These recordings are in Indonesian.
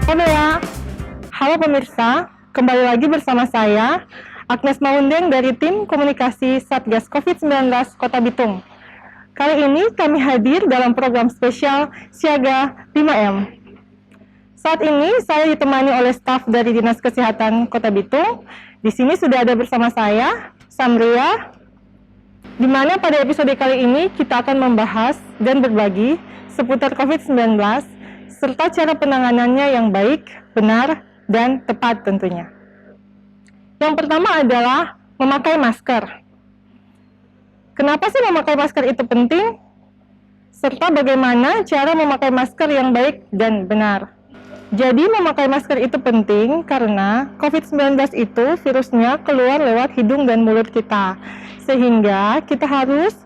Halo ya, halo pemirsa, kembali lagi bersama saya, Agnes Maundeng dari tim komunikasi Satgas COVID-19 Kota Bitung. Kali ini kami hadir dalam program spesial Siaga 5M. Saat ini saya ditemani oleh staf dari Dinas Kesehatan Kota Bitung. Di sini sudah ada bersama saya, Samria, di mana pada episode kali ini kita akan membahas dan berbagi seputar COVID-19 serta cara penanganannya yang baik, benar, dan tepat tentunya. Yang pertama adalah memakai masker. Kenapa sih memakai masker itu penting? Serta bagaimana cara memakai masker yang baik dan benar. Jadi memakai masker itu penting karena COVID-19 itu virusnya keluar lewat hidung dan mulut kita. Sehingga kita harus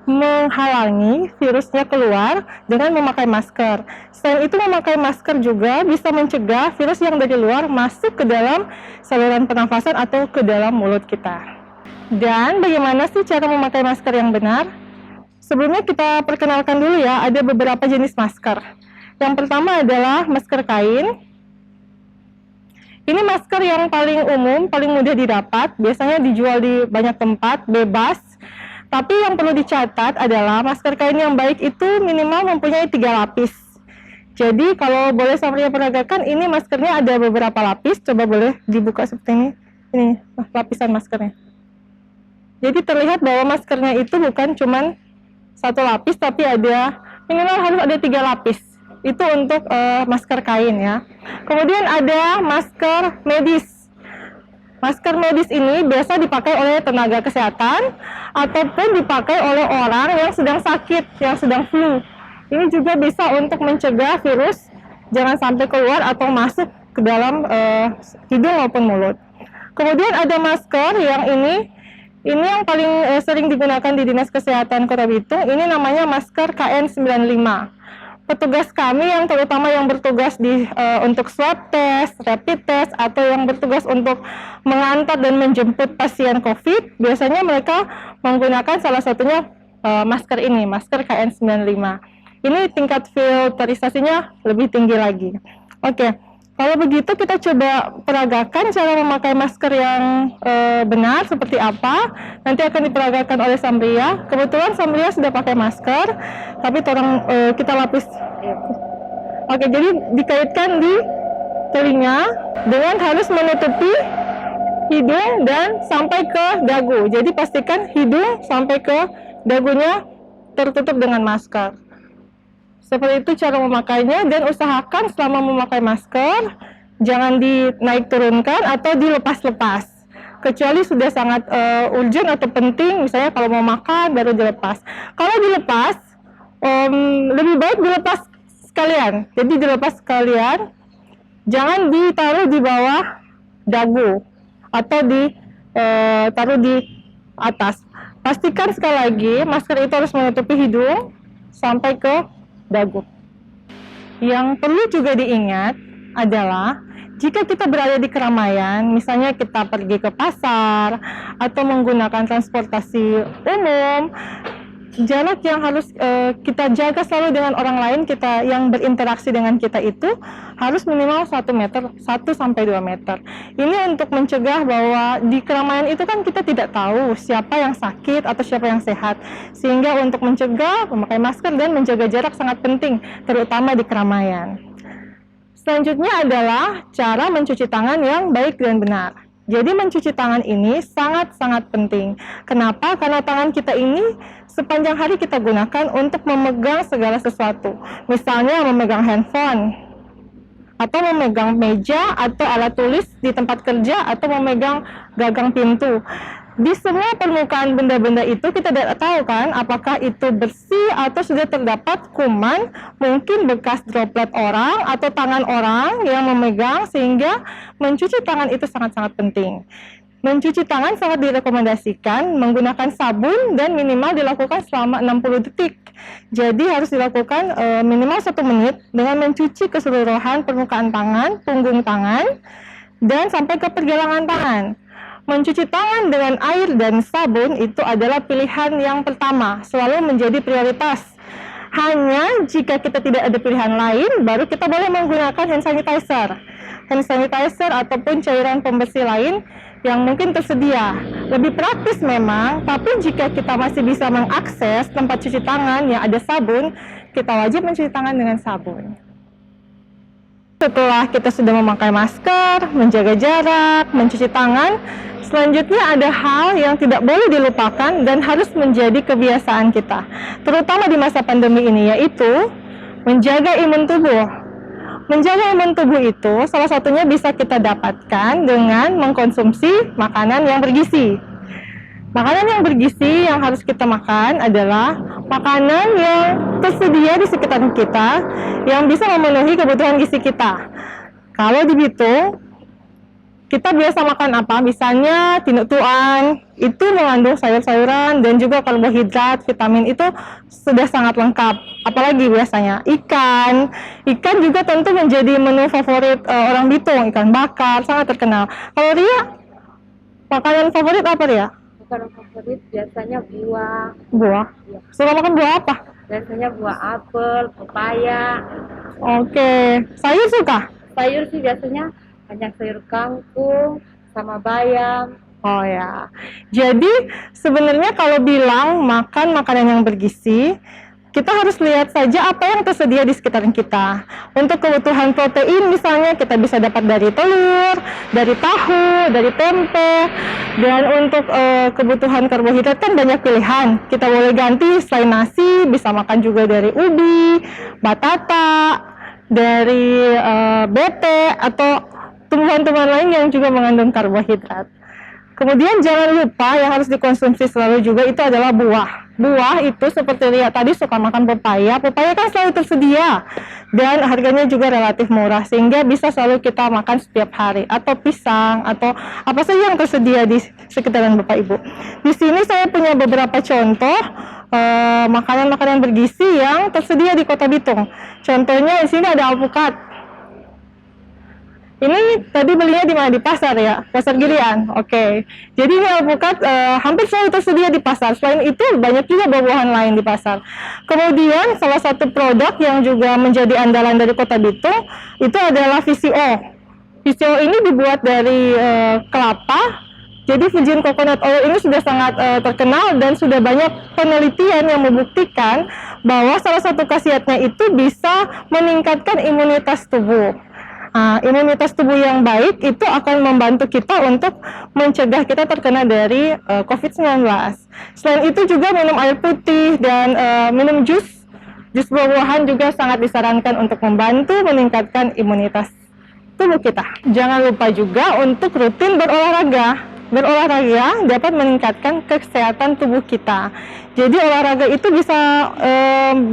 menghalangi virusnya keluar dengan memakai masker. Selain itu, memakai masker juga bisa mencegah virus yang dari luar masuk ke dalam saluran pernafasan atau ke dalam mulut kita. Dan bagaimana sih cara memakai masker yang benar? Sebelumnya kita perkenalkan dulu ya, ada beberapa jenis masker. Yang pertama adalah masker kain. Ini masker yang paling umum, paling mudah didapat, biasanya dijual di banyak tempat, bebas. Tapi yang perlu dicatat adalah masker kain yang baik itu minimal mempunyai 3 lapis. Jadi kalau boleh Samria peragakan, ini maskernya ada beberapa lapis. Coba boleh dibuka seperti ini. Ini lapisan maskernya. Jadi terlihat bahwa maskernya itu bukan cuma 1 lapis, tapi ada minimal harus ada 3 lapis. Itu untuk masker kain ya. Kemudian ada masker medis. Masker medis ini biasa dipakai oleh tenaga kesehatan ataupun dipakai oleh orang yang sedang sakit, yang sedang flu. Ini juga bisa untuk mencegah virus jangan sampai keluar atau masuk ke dalam hidung maupun mulut. Kemudian ada masker yang ini yang paling sering digunakan di Dinas Kesehatan Kota Bitung. Ini namanya masker KN95. Petugas kami yang terutama yang bertugas untuk swab test, rapid test, atau yang bertugas untuk mengantar dan menjemput pasien COVID, biasanya mereka menggunakan salah satunya masker ini, masker KN95. Ini tingkat filterisasinya lebih tinggi lagi. Oke, kalau begitu kita coba peragakan cara memakai masker yang benar seperti apa. Nanti akan diperagakan oleh Samria. Kebetulan Samria sudah pakai masker, tapi tolong kita lapis. Oke, jadi dikaitkan di telinga dengan harus menutupi hidung dan sampai ke dagu. Jadi pastikan hidung sampai ke dagunya tertutup dengan masker. Seperti itu cara memakainya, dan usahakan selama memakai masker jangan dinaik turunkan atau dilepas-lepas. Kecuali sudah sangat urgent atau penting, misalnya kalau mau makan baru dilepas. Kalau dilepas, lebih baik dilepas sekalian. Jadi dilepas sekalian, jangan ditaruh di bawah dagu atau ditaruh di atas. Pastikan sekali lagi masker itu harus menutupi hidung sampai ke dagu. Yang perlu juga diingat adalah jika kita berada di keramaian, misalnya kita pergi ke pasar atau menggunakan transportasi umum, jarak yang harus kita jaga selalu dengan orang lain kita yang berinteraksi dengan kita itu harus minimal 1 meter, 1 sampai 2 meter. Ini untuk mencegah bahwa di keramaian itu kan kita tidak tahu siapa yang sakit atau siapa yang sehat. Sehingga untuk mencegah memakai masker dan menjaga jarak sangat penting, terutama di keramaian. Selanjutnya adalah cara mencuci tangan yang baik dan benar. Jadi mencuci tangan ini sangat-sangat penting. Kenapa? Karena tangan kita ini sepanjang hari kita gunakan untuk memegang segala sesuatu. Misalnya memegang handphone, atau memegang meja atau alat tulis di tempat kerja, atau memegang gagang pintu. Di semua permukaan benda-benda itu kita tidak tahu kan apakah itu bersih atau sudah terdapat kuman, mungkin bekas droplet orang atau tangan orang yang memegang, sehingga mencuci tangan itu sangat-sangat penting. Mencuci tangan sangat direkomendasikan menggunakan sabun dan minimal dilakukan selama 60 detik. Jadi harus dilakukan minimal 1 menit dengan mencuci keseluruhan permukaan tangan, punggung tangan, dan sampai ke pergelangan tangan. Mencuci tangan dengan air dan sabun itu adalah pilihan yang pertama, selalu menjadi prioritas. Hanya jika kita tidak ada pilihan lain, baru kita boleh menggunakan hand sanitizer. Hand sanitizer ataupun cairan pembersih lain yang mungkin tersedia. Lebih praktis memang, tapi jika kita masih bisa mengakses tempat cuci tangan yang ada sabun, kita wajib mencuci tangan dengan sabun. Setelah kita sudah memakai masker, menjaga jarak, mencuci tangan, selanjutnya ada hal yang tidak boleh dilupakan dan harus menjadi kebiasaan kita, terutama di masa pandemi ini, yaitu menjaga imun tubuh. Menjaga imun tubuh itu salah satunya bisa kita dapatkan dengan mengkonsumsi makanan yang bergizi. Makanan yang bergizi yang harus kita makan adalah makanan yang tersedia di sekitar kita yang bisa memenuhi kebutuhan gizi kita. Kalau dihitung, kita biasa makan apa? Misalnya tinutuan, itu mengandung sayur-sayuran dan juga karbohidrat, vitamin itu sudah sangat lengkap. Apalagi biasanya ikan juga tentu menjadi menu favorit orang Bitung, ikan bakar sangat terkenal. Kalau Ria, makanan favorit apa Ria? Makanan favorit biasanya buah. Buah? Ya. Suka makan buah apa? Biasanya buah apel, pepaya. Oke, sayur suka? Sayur sih biasanya banyak sayur kangkung sama bayam. Oh ya, jadi sebenarnya kalau bilang makan makanan yang bergizi, kita harus lihat saja apa yang tersedia di sekitar kita. Untuk kebutuhan protein misalnya kita bisa dapat dari telur, dari tahu, dari tempe. Dan untuk kebutuhan karbohidrat kan banyak pilihan. Kita boleh ganti selain nasi, bisa makan juga dari ubi, batata, dari bete, atau tumbuhan-tumbuhan lain yang juga mengandung karbohidrat. Kemudian jangan lupa yang harus dikonsumsi selalu juga itu adalah buah. Buah itu seperti lihat tadi suka makan pepaya. Pepaya kan selalu tersedia dan harganya juga relatif murah sehingga bisa selalu kita makan setiap hari. Atau pisang atau apa saja yang tersedia di sekitaran Bapak Ibu. Di sini saya punya beberapa contoh makanan-makanan bergizi yang tersedia di Kota Bitung. Contohnya di sini ada alpukat. Ini tadi belinya di mana? Di pasar ya? Pasar Girian? Oke. Jadi ini alpukat hampir selalu tersedia di pasar. Selain itu banyak juga buah-buahan lain di pasar. Kemudian salah satu produk yang juga menjadi andalan dari Kota Bitung itu adalah VCO. VCO ini dibuat dari kelapa. Jadi virgin coconut oil ini sudah sangat terkenal dan sudah banyak penelitian yang membuktikan bahwa salah satu khasiatnya itu bisa meningkatkan imunitas tubuh. Imunitas tubuh yang baik itu akan membantu kita untuk mencegah kita terkena dari COVID-19. Selain itu juga minum air putih dan minum jus buah-buahan juga sangat disarankan untuk membantu meningkatkan imunitas tubuh kita. Jangan lupa juga untuk rutin berolahraga. Berolahraga dapat meningkatkan kesehatan tubuh kita. Jadi olahraga itu bisa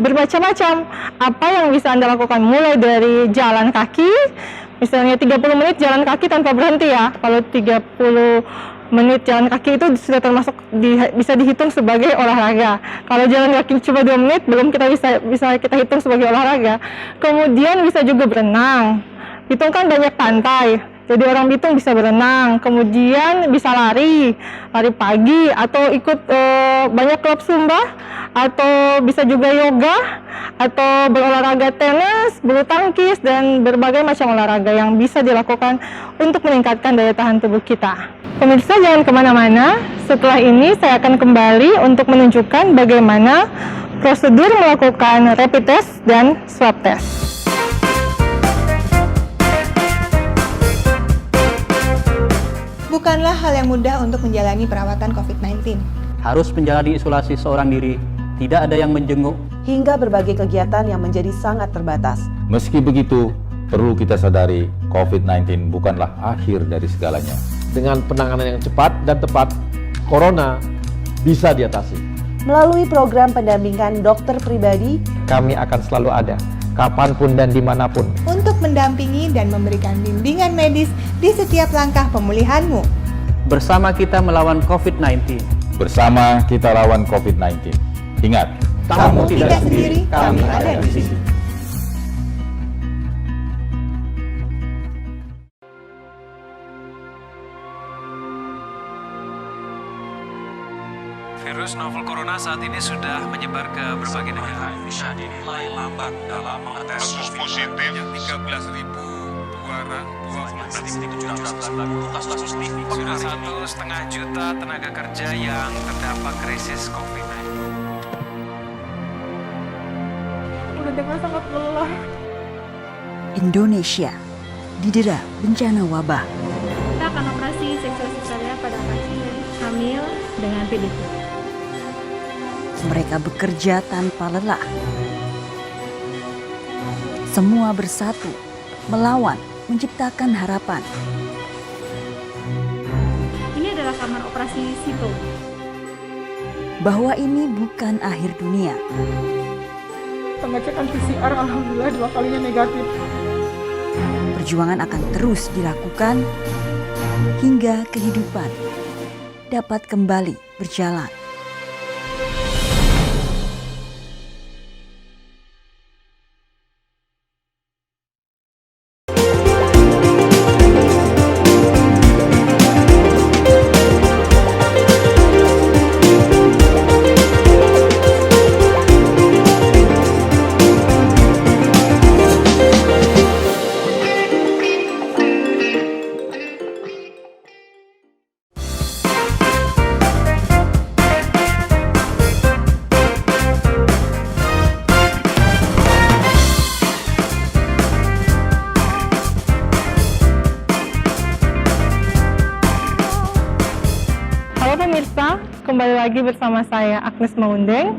bermacam-macam. Apa yang bisa Anda lakukan? Mulai dari jalan kaki, misalnya 30 menit jalan kaki tanpa berhenti ya. Kalau 30 menit jalan kaki itu sudah termasuk bisa dihitung sebagai olahraga. Kalau jalan kaki cuma 2 menit, belum bisa kita hitung sebagai olahraga. Kemudian bisa juga berenang. Bitung kan banyak pantai. Jadi orang Bitung bisa berenang, kemudian bisa lari pagi, atau ikut banyak klub Zumba, atau bisa juga yoga, atau berolahraga tenis, bulu tangkis, dan berbagai macam olahraga yang bisa dilakukan untuk meningkatkan daya tahan tubuh kita. Pemirsa jangan kemana-mana, setelah ini saya akan kembali untuk menunjukkan bagaimana prosedur melakukan rapid test dan swab test. Bukanlah hal yang mudah untuk menjalani perawatan COVID-19. Harus menjalani isolasi seorang diri, tidak ada yang menjenguk. Hingga berbagai kegiatan yang menjadi sangat terbatas. Meski begitu, perlu kita sadari COVID-19 bukanlah akhir dari segalanya. Dengan penanganan yang cepat dan tepat, Corona bisa diatasi. Melalui program pendampingan dokter pribadi, Kami akan selalu ada, kapanpun dan dimanapun. Untuk mendampingi dan memberikan bimbingan medis di setiap langkah pemulihanmu. Bersama kita melawan COVID-19. Bersama kita lawan COVID-19. Ingat, Kamu tidak sendiri, kami ada di sini. Virus novel corona saat ini sudah menyebar ke berbagai negara. Indonesia dinilai lambat dalam mengetes kasus positif yang 13.227 sudah 1,5 juta tenaga kerja yang terdampak krisis COVID-19. Udah dengan sangat lelah. Indonesia didera bencana wabah. Kita akan operasi seksual cesarean pada pasien hamil dengan PDP. Mereka bekerja tanpa lelah. Semua bersatu, melawan, menciptakan harapan. Ini adalah kamar operasi Sito. Bahwa ini bukan akhir dunia. Pengecekan PCR alhamdulillah 2 kalinya negatif. Perjuangan akan terus dilakukan hingga kehidupan dapat kembali berjalan. Halo pemirsa, kembali lagi bersama saya Agnes Maundeng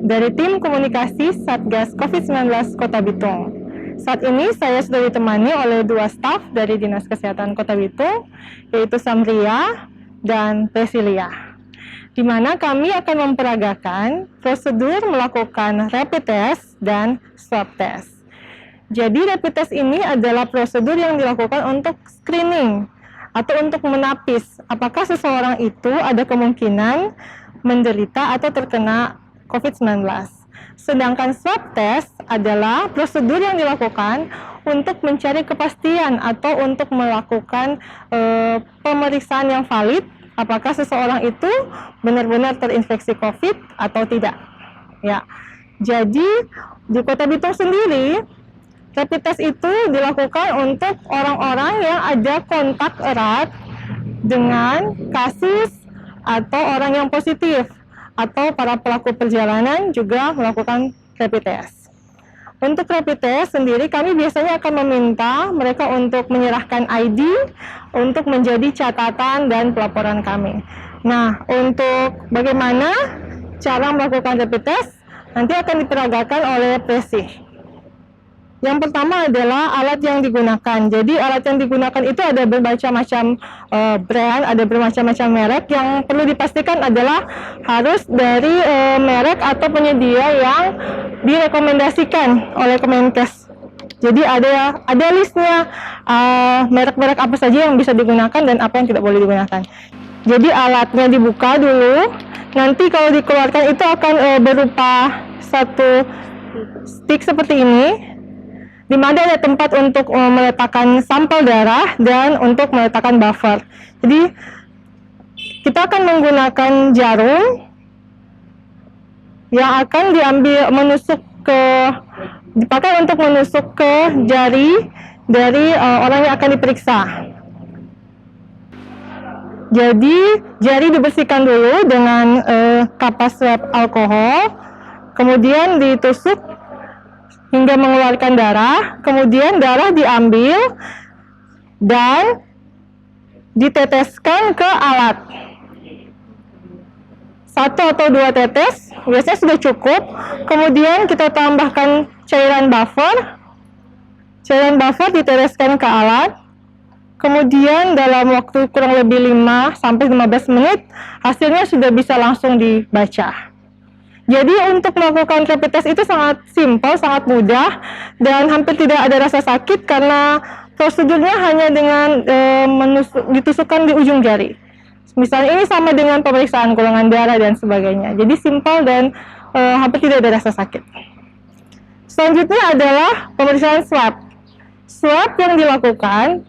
dari tim komunikasi Satgas COVID-19 Kota Bitung. Saat ini saya sudah ditemani oleh 2 staf dari Dinas Kesehatan Kota Bitung, yaitu Samria dan Presilia, di mana kami akan memperagakan prosedur melakukan rapid test dan swab test. Jadi rapid test ini adalah prosedur yang dilakukan untuk screening atau untuk menapis apakah seseorang itu ada kemungkinan menderita atau terkena COVID-19. Sedangkan swab test adalah prosedur yang dilakukan untuk mencari kepastian atau untuk melakukan pemeriksaan yang valid apakah seseorang itu benar-benar terinfeksi COVID atau tidak. Ya, jadi di Kota Bitung sendiri rapid test itu dilakukan untuk orang-orang yang ada kontak erat dengan kasus atau orang yang positif atau para pelaku perjalanan juga melakukan rapid test. Untuk rapid test sendiri kami biasanya akan meminta mereka untuk menyerahkan ID untuk menjadi catatan dan pelaporan kami. Nah, untuk bagaimana cara melakukan rapid test nanti akan diperagakan oleh Presi. Yang pertama adalah alat yang digunakan. Jadi alat yang digunakan itu ada bermacam-macam brand, ada bermacam-macam merek. Yang perlu dipastikan adalah harus dari merek atau penyedia yang direkomendasikan oleh Kemenkes. Jadi ada listnya merek-merek apa saja yang bisa digunakan dan apa yang tidak boleh digunakan. Jadi alatnya dibuka dulu. Nanti kalau dikeluarkan itu akan berupa satu stick seperti ini, di mana ada tempat untuk meletakkan sampel darah dan untuk meletakkan buffer. Jadi kita akan menggunakan jarum yang akan dipakai untuk menusuk ke jari dari orang yang akan diperiksa. Jadi jari dibersihkan dulu dengan kapas swab alkohol, kemudian ditusuk hingga mengeluarkan darah, kemudian darah diambil dan diteteskan ke alat. 1 atau 2 tetes, biasanya sudah cukup. Kemudian kita tambahkan cairan buffer. Cairan buffer diteteskan ke alat. Kemudian dalam waktu kurang lebih 5-15 menit, hasilnya sudah bisa langsung dibaca. Jadi untuk melakukan rapid test itu sangat simpel, sangat mudah, dan hampir tidak ada rasa sakit karena prosedurnya hanya dengan ditusukkan di ujung jari. Misalnya ini sama dengan pemeriksaan golongan darah dan sebagainya. Jadi simpel dan hampir tidak ada rasa sakit. Selanjutnya adalah pemeriksaan swab. Swab yang dilakukan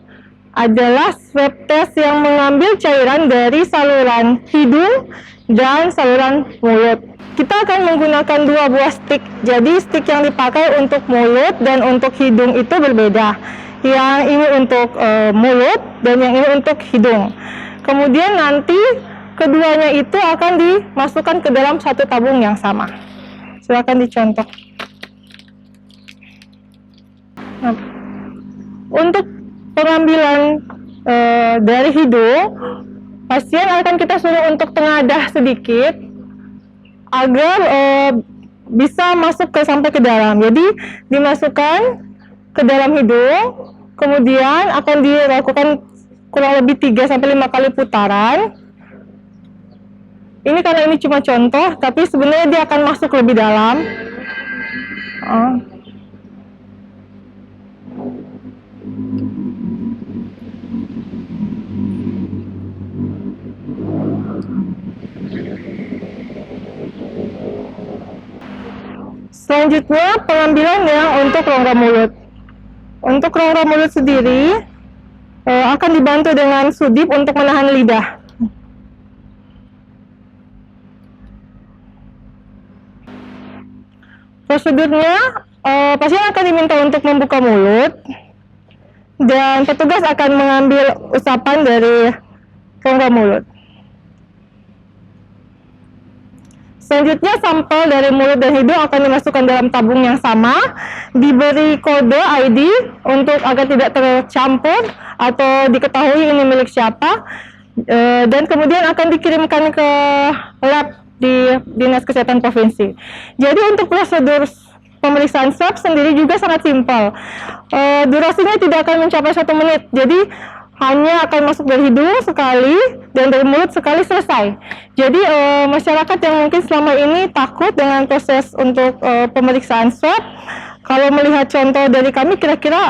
adalah swab test yang mengambil cairan dari saluran hidung dan saluran mulut. Kita akan menggunakan 2 buah stick. Jadi stick yang dipakai untuk mulut dan untuk hidung itu berbeda. Yang ini untuk mulut dan yang ini untuk hidung. Kemudian nanti keduanya itu akan dimasukkan ke dalam satu tabung yang sama. Silakan dicontoh. Nah, untuk pengambilan dari hidung, pasien akan kita suruh untuk tengadah sedikit agar bisa masuk sampai ke dalam. Jadi dimasukkan ke dalam hidung, kemudian akan dilakukan kurang lebih 3-5 kali putaran. Ini karena ini cuma contoh, tapi sebenarnya dia akan masuk lebih dalam. Selanjutnya pengambilan yang untuk rongga mulut. Untuk rongga mulut sendiri akan dibantu dengan sudip untuk menahan lidah. Prosedurnya, pasien akan diminta untuk membuka mulut dan petugas akan mengambil usapan dari rongga mulut. Selanjutnya sampel dari mulut dan hidung akan dimasukkan dalam tabung yang sama, diberi kode ID untuk agar tidak tercampur atau diketahui ini milik siapa, dan kemudian akan dikirimkan ke lab di Dinas Kesehatan Provinsi. Jadi untuk prosedur pemeriksaan swab sendiri juga sangat simpel. Durasinya tidak akan mencapai 1 menit, jadi hanya akan masuk dari hidung sekali dan dari mulut sekali, selesai. Jadi masyarakat yang mungkin selama ini takut dengan proses untuk pemeriksaan swab, kalau melihat contoh dari kami kira-kira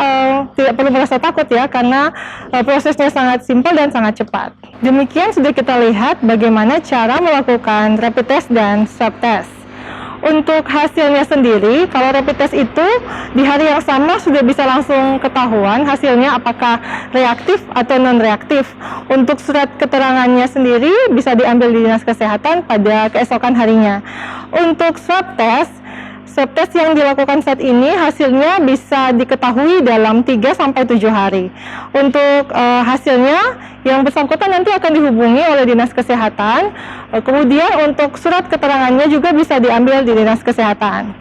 tidak perlu merasa takut ya, karena prosesnya sangat simpel dan sangat cepat. Demikian sudah kita lihat bagaimana cara melakukan rapid test dan swab test. Untuk hasilnya sendiri, kalau rapid test itu di hari yang sama sudah bisa langsung ketahuan hasilnya apakah reaktif atau non-reaktif. Untuk surat keterangannya sendiri bisa diambil di Dinas Kesehatan pada keesokan harinya. Untuk swab test yang dilakukan saat ini hasilnya bisa diketahui dalam 3-7 hari. Untuk hasilnya yang bersangkutan nanti akan dihubungi oleh Dinas Kesehatan. Kemudian untuk surat keterangannya juga bisa diambil di Dinas Kesehatan.